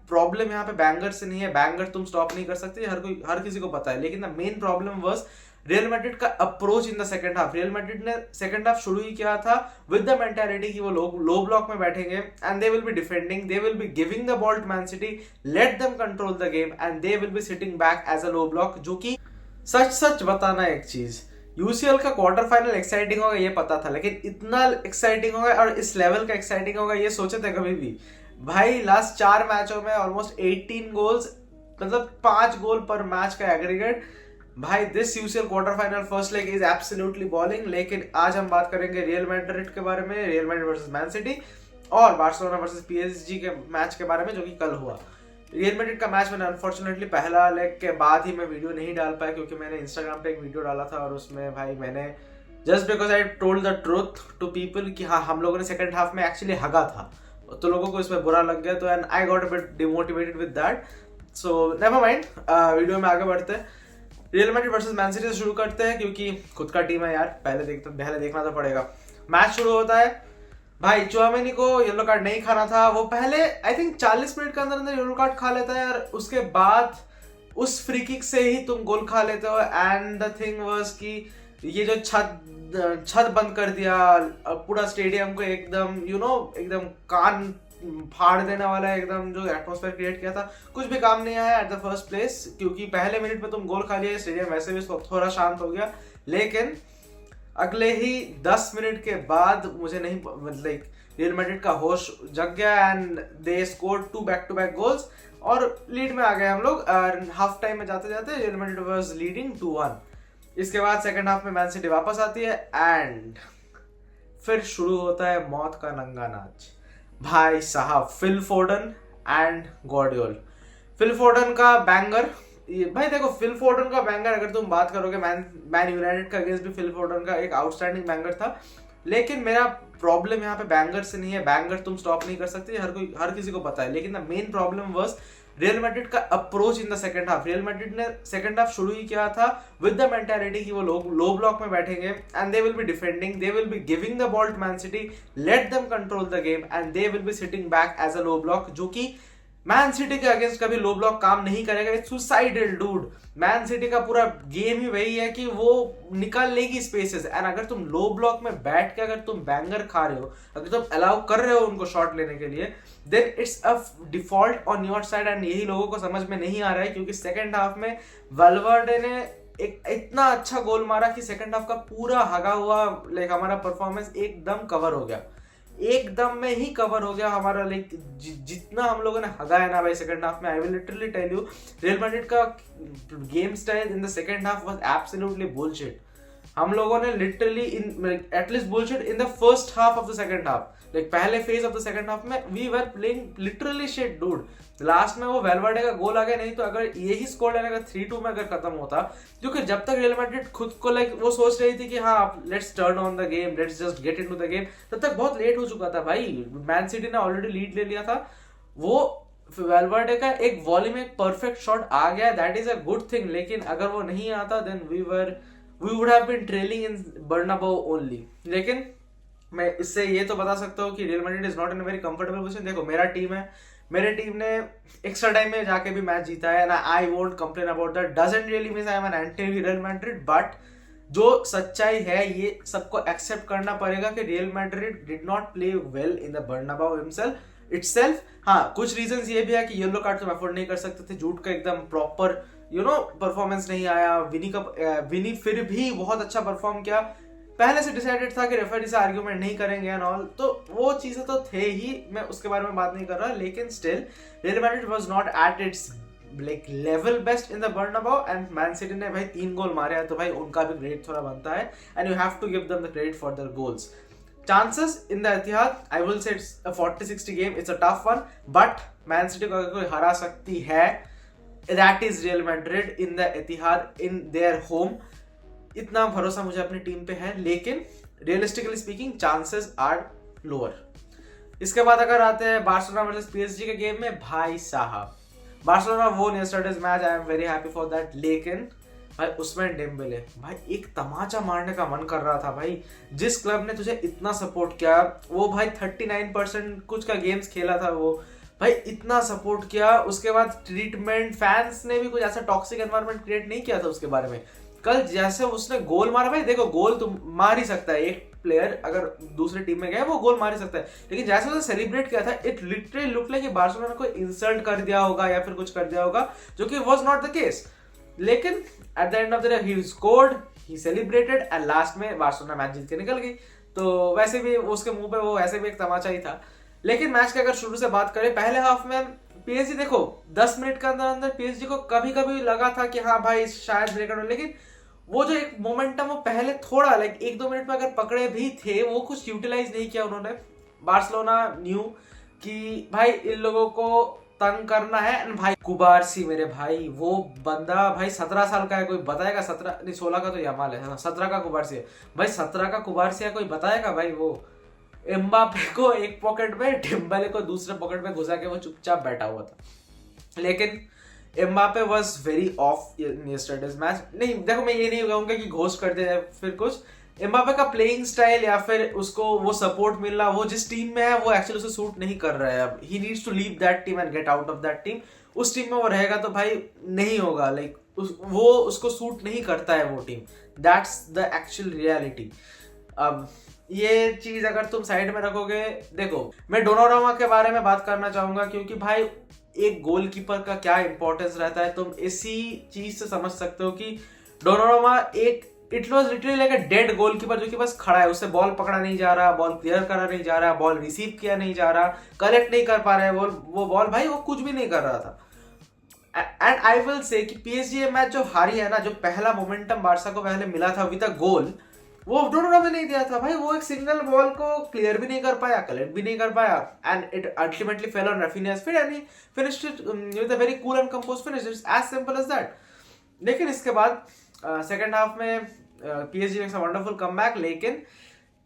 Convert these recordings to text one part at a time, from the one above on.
Problem यहाँ पे banger से नहीं है, बैंगर तुम स्टॉप नहीं कर सकते, हर किसी को पता है, लेकिन the main problem was Real Madrid का approach in the second half. Real Madrid ने सेकंड हाफ शुरू ही किया था विद द मेंटालिटी कि वो लोग लो ब्लॉक में बैठेंगे and they will be defending, they will be giving the ball to Man City, let them control the game and they will be sitting back as a low block. जो कि सच बताना एक चीज, यूसीएल का quarter final exciting होगा ये पता था, लेकिन इतना एक्साइटिंग होगा और इस लेवल का एक्साइटिंग होगा ये सोचे थे कभी भी? भाई लास्ट 4 मैचों में ऑलमोस्ट 18 गोल्स, मतलब 5 गोल पर मैच का एग्रीगेट। भाई this UCL quarter final first leg is absolutely bowling. लेकिन आज हम बात करेंगे रियल मैड्रिड के बारे में, real Madrid versus Man city और बार्सिलोना वर्सेस पीएसजी के मैच के बारे में जो कि कल हुआ। रियल मैड्रिड का मैच मैंने अनफॉर्चुनेटली पहला लेग के बाद ही मैं वीडियो नहीं डाल पाया, क्योंकि मैंने इंस्टाग्राम पे एक वीडियो डाला था और उसमें भाई मैंने just because I told the truth to people कि हाँ हम लोगों ने सेकंड हाफ में एक्चुअली हगा था, तो लोगों को इसमें बुरा लग गया, तो and I got a bit demotivated with that. So never mind, video में आगे बढ़ते हैं। Real Madrid versus Man City से शुरू करते हैं, क्योंकि खुद का टीम है यार, पहले देखना तो पड़ेगा। मैच शुरू होता है, भाई चुआमेनी को येलो कार्ड नहीं खाना था, वो पहले आई थिंक 40 मिनट के अंदर येलो कार्ड खा लेता है और उसके बाद उस फ्री किक से ही तुम गोल खा लेते हो। एंड द थिंग वाज कि ये जो छत बंद कर दिया पूरा स्टेडियम को, एकदम एकदम कान फाड़ देने वाला एकदम जो एटमॉस्फेयर क्रिएट किया था, कुछ भी काम नहीं आया एट द फर्स्ट प्लेस, क्योंकि पहले मिनट में तुम गोल खा लिया, स्टेडियम वैसे भी थोड़ा शांत हो गया। लेकिन अगले ही 10 मिनट के बाद मुझे नहीं मतलब रियल मैड्रिड का होश जग गया and they scored 2 back to back goals और लीड में आ गए हम लोग। हाफ टाइम में जाते जाते रियल मैड्रिड वाज लीडिंग 2-1। इसके बाद सेकंड हाफ में मैन सिटी वापस आती है एंड फिर शुरू होता है मौत का नंगा नाच। भाई साहब Phil Foden and Guardiola, Phil Foden का बैंगर। भाई देखो फिल फोर्डन का बैंगर अगर तुम बात करोगे मैन यूनाइटेड का अगेंस्ट भी फिल फोर्डन का एक आउटस्टैंडिंग बैंगर था, लेकिन मेरा प्रॉब्लम यहाँ पे बैंगर से नहीं है, बैंगर तुम स्टॉप नहीं कर सकते, हर किसी को पता है, लेकिन the main problem was Real Madrid का approach in the second half. Real Madrid ने सेकंड हाफ शुरू ही किया था विद द मेंटालिटी कि वो लोग लो ब्लॉक में बैठेंगे and they will be defending, they will be giving the ball to Man City, let them control the game and they will be sitting back as a low block. जो कि man city के against कभी लो block काम नहीं करेगा, it's suicidal dude. Man city का पूरा game ही वही है कि वो निकाल लेगी स्पेसेस, एंड अगर तुम लो ब्लॉक में बैठ के अगर तुम बैंगर खा रहे हो, अगर तुम अलाउ कर रहे हो उनको शॉट लेने के लिए, then it's a default on your side and यही लोगों को समझ में नहीं आ रहा है। क्योंकि सेकंड हाफ में वाल्वर्डे ने एक इतना अच्छा गोल मारा कि सेकंड हाफ का पूरा हगा हुआ हमारा परफॉर्मेंस एकदम कवर हो गया, एकदम में ही कवर हो गया हमारा। जितना हम लोगों ने हगा है ना भाई सेकंड हाफ में, I will literally tell you Real Madrid का game style in the second half was absolutely bullshit. हम लोगों ने literally at least bullshit in the first half of the second half, पहले phase of the second half में we were playing literally shit dude. Last में वो Valverde का गोल आ गया, नहीं तो अगर यही स्कोर लाइन अगर 3-2 में अगर खत्म होता, क्योंकि जब तक रियल मैड्रिड खुद को वो सोच रही थी कि हाँ let's turn on the game, let's just get into the game, तब तक बहुत लेट हो चुका था भाई। मैन सिटी ने ऑलरेडी लीड ले लिया था। वो वेलवर्डे का एक वॉली में एक परफेक्ट शॉट आ गया, that is a good thing, लेकिन अगर वो नहीं आता then we would have been trailing in Bernabeu only. लेकिन मैं इससे ये तो बता सकता हूँ कि Real Madrid is not in a very comfortable position. देखो मेरा टीम है, मेरे टीम ने एक्स्ट्रा टाइम में जाके भी मैच जीता है, I won't complain about that, doesn't really mean I am an anti real Madrid, but जो सच्चाई है ये सबको एक्सेप्ट करना पड़ेगा कि Real Madrid did not play well in the बर्नाबाउ itself. हाँ कुछ रीजंस ये भी है कि येलो कार्ड तुम अफोर्ड नहीं कर सकते थे, जूट का एकदम प्रॉपर परफॉर्मेंस नहीं आया, विनी फिर भी बहुत अच्छा परफॉर्म किया, पहले से डिसाइडेड था कि रेफरी से आर्ग्यूमेंट नहीं करेंगे एंड ऑल, तो वो चीजें तो थे ही, मैं उसके बारे में बात नहीं कर रहा, लेकिन still real Madrid was not at its level best in the बर्नाबाउ and man city ने भाई 3 गोल मारे हैं, तो भाई उनका भी क्रेडिट थोड़ा बनता है and you have to give them the credit for their goals. Chances in the Etihad, I will say it's a 40-60 game, it's a tough one, but Man City को अगर कोई हरा सकती है, that is Real Madrid in the Etihad in their home। इतना भरोसा मुझे अपनी टीम पे है, लेकिन realistically speaking chances are lower. इसके बाद अगर आते हैं बार्सिलोना वर्सेस पीएसजी के गेम में, भाई साहब Barcelona won yesterday's match, I am very happy for that, लेकिन भाई उसमें डेम्बेले भाई एक तमाचा मारने का मन कर रहा था भाई। जिस क्लब ने तुझे इतना सपोर्ट किया, वो भाई 39% कुछ का गेम्स खेला था, वो भाई इतना सपोर्ट किया, उसके बाद ट्रीटमेंट, फैंस ने भी कुछ ऐसा टॉक्सिक एनवायरनमेंट क्रिएट नहीं किया था उसके बारे में। कल जैसे उसने गोल मारा, भाई देखो गोल तुम मार ही सकता है, एक प्लेयर अगर दूसरी टीम में गया वो गोल मार ही सकता है, लेकिन जैसे उसने सेलिब्रेट किया था इट लिटरली लुक लाइक कि बार्सिलोना ने कोई इंसल्ट कर दिया होगा या फिर कुछ कर दिया होगा, जो कि वाज नॉट द केस। लेकिन at the end of the day he scored, he celebrated and last में बार्सिलोना मैच जीत के निकल गई। तो वैसे भी उसके मुंह पे वो ऐसे भी एक तमाचा ही था। लेकिन मैच की अगर शुरू से बात करें, पहले हाफ में पीएसजी देखो 10 मिनट के अंदर अंदर पीएसजी को कभी कभी लगा था कि हाँ भाई शायद ब्रेक आउट, लेकिन वो जो एक मोमेंटम वो पहले थोड़ा लाइक 1-2 मिनट में अगर पकड़े भी थे, वो कुछ यूटिलाइज नहीं किया उन्होंने। बार्सिलोना न्यू कि भाई इन लोगों को तंग करना है। एंड भाई कुबारसी मेरे भाई, वो बंदा भाई 17 साल का है, कोई बताएगा? 17 नहीं 16 का तो यमाल है, 17 का कुबारसी है भाई, 17 का कुबारसी है, कोई बताएगा भाई? वो एम्बापे को एक पॉकेट में, डिम्बले को दूसरे पॉकेट में घुसा के वो चुपचाप बैठा हुआ था। लेकिन Mbappe was very of in yesterday's match. नहीं देखो, मैं ये नहीं कहूंगा कि घोस्ट कर दे या फिर कुछ, एम्बापे का प्लेइंग स्टाइल या फिर उसको वो सपोर्ट मिलना, वो जिस टीम में है वो एक्चुअली उसे सूट नहीं कर रहा है। अब he needs to leave that team and get out of that team. उस टीम में वो रहेगा तो भाई नहीं होगा, लाइक वो उसको सूट नहीं करता है वो team. That's the actual reality. अब ये चीज अगर तुम साइड में रखोगे, देखो मैं डोनारुमा के बारे में बात करना चाहूंगा, क्योंकि भाई एक गोलकीपर का क्या इंपॉर्टेंस रहता है तुम इसी चीज से समझ सकते हो कि डोनारुमा एक it was literally like a dead goalkeeper, जो कि बस खड़ा है, उससे बॉल पकड़ा नहीं जा रहा, बॉल क्लियर करा नहीं जा रहा, बॉल रिसीव किया नहीं जा रहा, कलेक्ट नहीं कर पा रहा है वो बॉल, भाई वो कुछ भी नहीं कर रहा था। एंड आई विल से कि पीएसजी मैच जो हारी है ना, जो पहला मोमेंटम बार्सा को पहले मिला था विद अ गोल, वो डोनारुमा ने नहीं दिया था भाई। वो एक सिंगल बॉल को क्लियर भी नहीं कर पाया, कलेक्ट भी नहीं कर पाया, and it ultimately fell on Raphinha's feet and he finished it with a very cool and composed finish. It's as simple as that. लेकिन इसके बाद सेकंड हाफ में PSG makes a wonderful comeback. लेकिन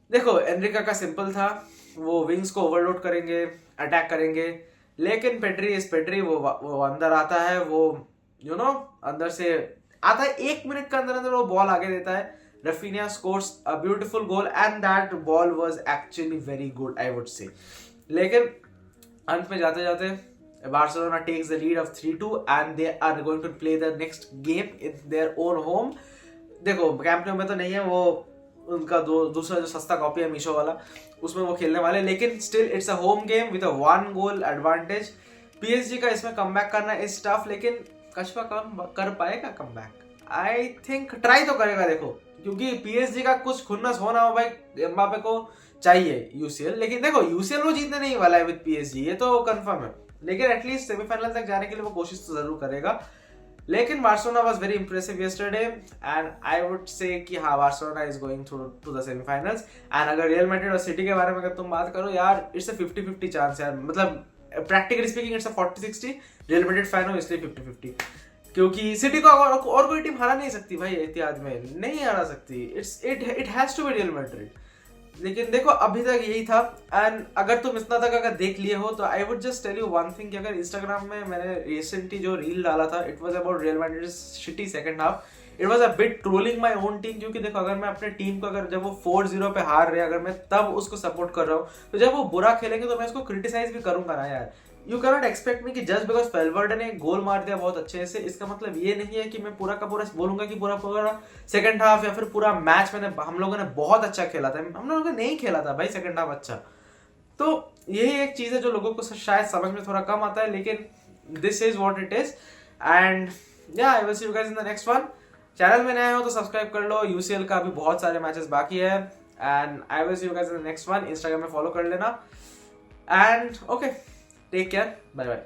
देखो एनरिका का सिंपल था, वो wings को ओवरलोड करेंगे, अटैक करेंगे, लेकिन पेड्री इज पेड्री, वो अंदर आता है, वो यू नो अंदर से आता है, 1 मिनट के अंदर अंदर वो बॉल आगे देता है, Rafinha scores a beautiful goal and that ball was actually very good, I would say. लेकिन अंत में जाते जाते Barcelona takes the lead of 3-2 and they are going to play the next game in their own home. देखो camp new में तो नहीं है, वो उनका दूसरा जो सस्ता कॉपी है मीशो वाला, उसमें वो खेलने वाले, लेकिन still it's a home game with a 1 goal advantage. PSG का इसमें कमबैक करना इज टफ, लेकिन कशपा कर पाएगा कमबैक? आई थिंक ट्राई तो करेगा। देखो क्योंकि पीएसजी का कुछ खुन्नस होना हो भाई, एम्बापे को चाहिए यूसीएल, लेकिन देखो यूसीएल वो जीतने नहीं वाला है विद पीएसजी, ये तो कंफर्म है, लेकिन एटलीस्ट सेमीफाइनल तक जाने के लिए वो कोशिश तो जरूर करेगा। लेकिन Barcelona was very impressive yesterday and I would say कि हाँ Barcelona is going through to the semifinals. And अगर रियल मैड्रिड और सिटी के बारे में अगर तुम बात करो यार, इट्स अ 50-50 चांस यार, मतलब practically speaking it's a 40-60। Real Madrid fan हो इसलिए 50-50, क्योंकि सिटी को और कोई टीम हरा नहीं सकती भाई, एतिहाद में नहीं हरा सकती, it has to be Real Madrid. लेकिन देखो अभी तक यही था। एंड अगर तुम इतना तक अगर देख लिए हो तो I would just tell you one thing कि अगर इंस्टाग्राम में मैंने रिसेंटली जो रील डाला था, it was about Real Madrid City second half, it was a bit trolling my own team. क्योंकि देखो अगर मैं अपने टीम को अगर जब वो 4-0 पे हार रहे, अगर मैं तब उसको सपोर्ट कर रहा हूँ, तो जब वो बुरा खेलेंगे तो मैं उसको क्रिटिसाइज भी करूंगा ना यार। यू कैनॉट एक्सपेक्ट मी कि जस्ट बिकॉज वेलवर्डे ने गोल मार दिया बहुत अच्छे से, इसका मतलब ये नहीं है कि मैं पूरा का पूरा बोलूंगा कि पूरा सेकंड हाफ या फिर पूरा मैच हम लोगों ने बहुत अच्छा खेला था। हम लोगों ने नहीं खेला था भाई सेकंड हाफ अच्छा। तो यही एक चीज है जो लोगों को शायद समझ में थोड़ा कम आता है, लेकिन this is what it is. And yeah I will see you guys in the next one. Channel में नए हो तो सब्सक्राइब कर लो, यूसीएल का भी बहुत सारे मैचेस बाकी है। And I will see you guys in the next one. Instagram में फॉलो कर लेना and okay, take care, bye bye.